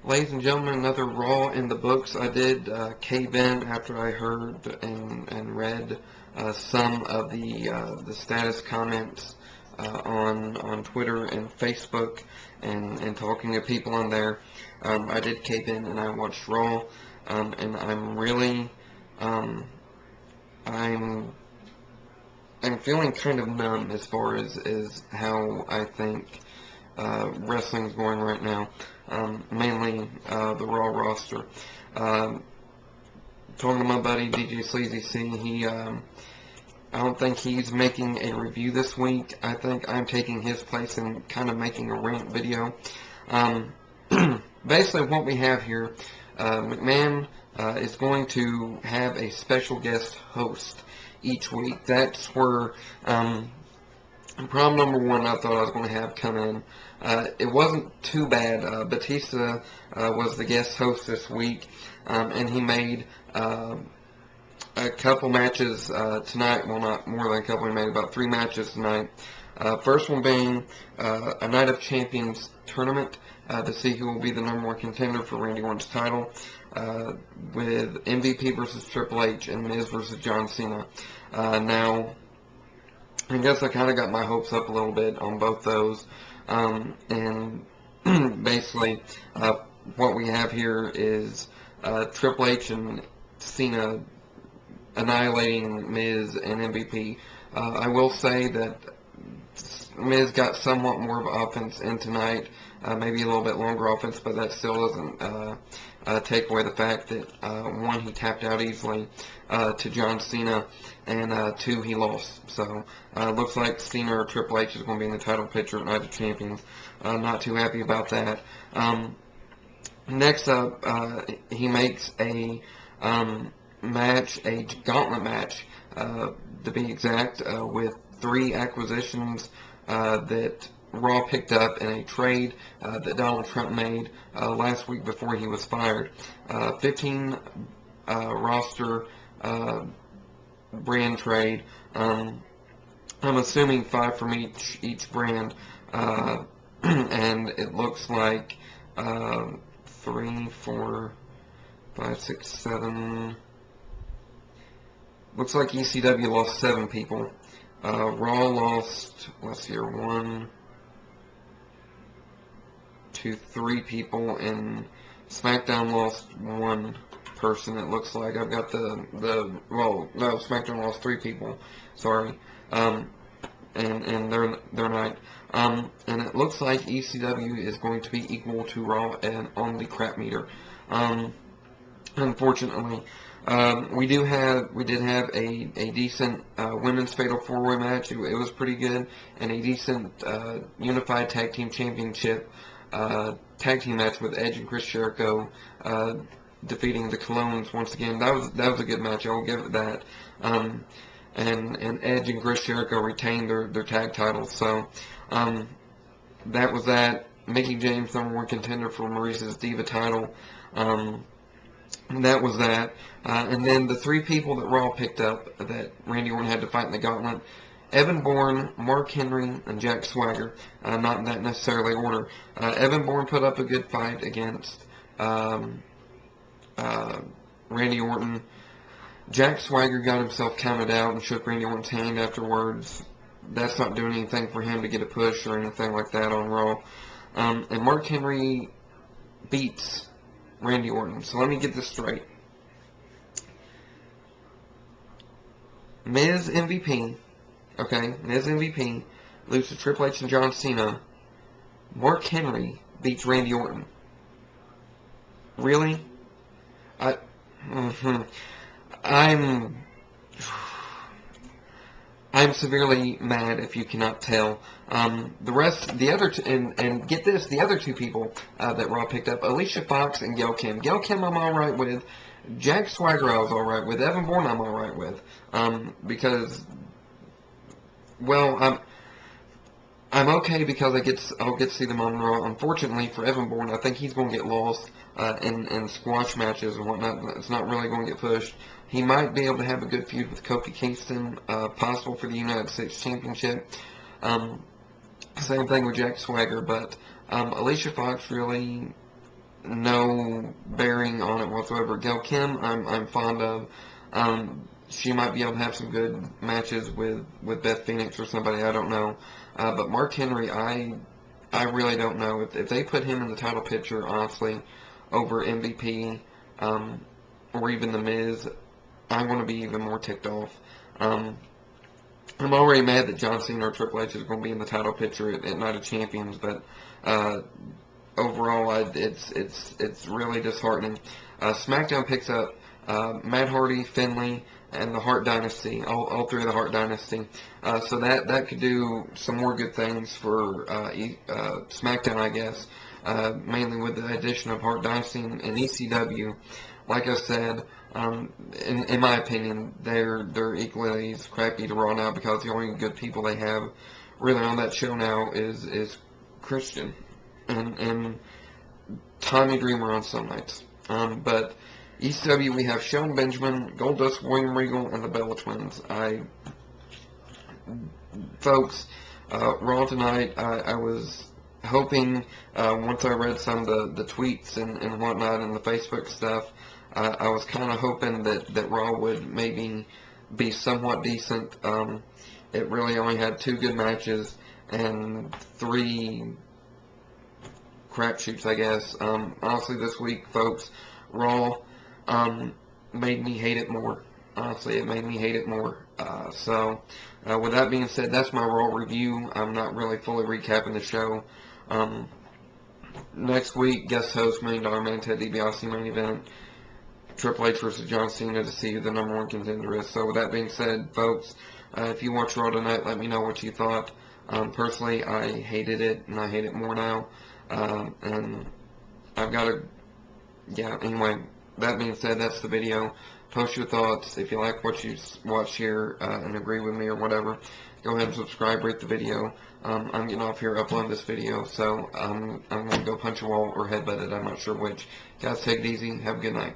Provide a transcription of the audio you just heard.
Ladies and gentlemen, another Raw in the books. I did cave in after I heard and read some of the status comments on Twitter and Facebook and talking to people on there. I did cave in and I watched Raw, and I'm really um, I'm I'm feeling kind of numb as far as how I think wrestling's going right now. Mainly the Raw roster. Um, Talking to my buddy DJ Sleazy C, I don't think he's making a review this week. I think I'm taking his place and kind of making a rant video. Um, Basically, what we have here, McMahon is going to have a special guest host each week. That's where problem number one I thought I was going to have come in. It wasn't too bad. Batista was the guest host this week, and he made a couple matches tonight. Well, not more than a couple. He made about 3 matches tonight. First one being a Night of Champions tournament to see who will be the number one contender for Randy Orton's title, with MVP versus Triple H and Miz versus John Cena. Now, I guess I kind of got my hopes up a little bit on both those. And basically, what we have here is Triple H and Cena annihilating Miz and MVP. I will say that Miz got somewhat more of offense in tonight, maybe a little bit longer offense, but that still doesn't take away the fact that, one, he tapped out easily to John Cena, and two, he lost. So, looks like Cena or Triple H is going to be in the title picture at Night of Champions. Not too happy about that. Next up, he makes a match, a gauntlet match, to be exact, with 3 acquisitions that Raw picked up in a trade that Donald Trump made last week before he was fired. 15 roster brand trade. I'm assuming 5 from each brand, and it looks like 3, 4, 5, 6, 7. Looks like ECW lost 7 people. Raw lost, let's see here, 1, 2, 3 people, and SmackDown lost 1 person. It looks like I've got well, no, SmackDown lost 3 people. Sorry, and their night. And it looks like ECW is going to be equal to Raw and on the crap meter. Unfortunately. We did have a decent women's Fatal 4-Way match. It was pretty good, and a decent Unified Tag Team Championship tag team match with Edge and Chris Jericho defeating the Colognes once again. That was a good match. I will give it that. And Edge and Chris Jericho retained their tag titles. So that was that. Mickey James, number one contender for Maurice's Diva title. And that was that. And then the 3 people that Raw picked up that Randy Orton had to fight in the gauntlet: Evan Bourne, Mark Henry, and Jack Swagger. Not in that necessarily order. Evan Bourne put up a good fight against Randy Orton. Jack Swagger got himself counted out and shook Randy Orton's hand afterwards. That's not doing anything for him to get a push or anything like that on Raw. And Mark Henry beats Randy Orton. So let me get this straight. Miz MVP, okay, Miz MVP loses to Triple H and John Cena. Mark Henry beats Randy Orton. Really? Mm-hmm. I'm I'm severely mad if you cannot tell. The other, and get this, the other 2 people that Raw picked up: Alicia Fox and Gail Kim. Gail Kim I'm alright with. Jack Swagger I was alright with. Evan Bourne I'm alright with. Because, well, I'm okay because I'll get to see them on Raw. Unfortunately for Evan Bourne, I think he's going to get lost in squash matches and whatnot. It's not really going to get pushed. He might be able to have a good feud with Kofi Kingston, possible for the United States Championship. Same thing with Jack Swagger, but Alicia Fox really no bearing on it whatsoever. Gail Kim, I'm fond of. She might be able to have some good matches with Beth Phoenix or somebody, I don't know. But Mark Henry, I really don't know. If they put him in the title picture, honestly, over MVP, or even The Miz, I'm going to be even more ticked off. Um, I'm already mad that John Cena or Triple H is going to be in the title picture at Night of Champions, but uh, overall, it's really disheartening. SmackDown picks up Matt Hardy, Finlay, and the Hart Dynasty, all three of the Hart Dynasty. So that could do some more good things for SmackDown, I guess. Mainly with the addition of Hart Dynasty and ECW. Like I said, in my opinion, they're equally as crappy to Raw now because the only good people they have really on that show now is Christian and Tommy Dreamer on some nights. But ECW, we have Shelton Benjamin, Goldust, William Regal, and the Bella Twins. Folks, Raw tonight, I was hoping, once I read some of the tweets and whatnot and the Facebook stuff, I was kind of hoping that Raw would maybe be somewhat decent. It really only had 2 good matches and 3 crapshoots, I guess. Honestly, this week, folks, Raw made me hate it more. Honestly, it made me hate it more. With that being said, that's my Raw review. I'm not really fully recapping the show. Next week, guest host, $1 Million Man, Ted DiBiase main event. Triple H versus John Cena to see who the number 1 contender is. So with that being said, folks, if you watch Raw tonight, let me know what you thought. Personally, I hated it, and I hate it more now. And I've got to, yeah, anyway, that being said, that's the video. Post your thoughts. If you like what you watch here and agree with me or whatever, go ahead and subscribe, rate the video. I'm getting off here uploading this video, so I'm going to go punch a wall or headbutt it. I'm not sure which. Guys, take it easy. Have a good night.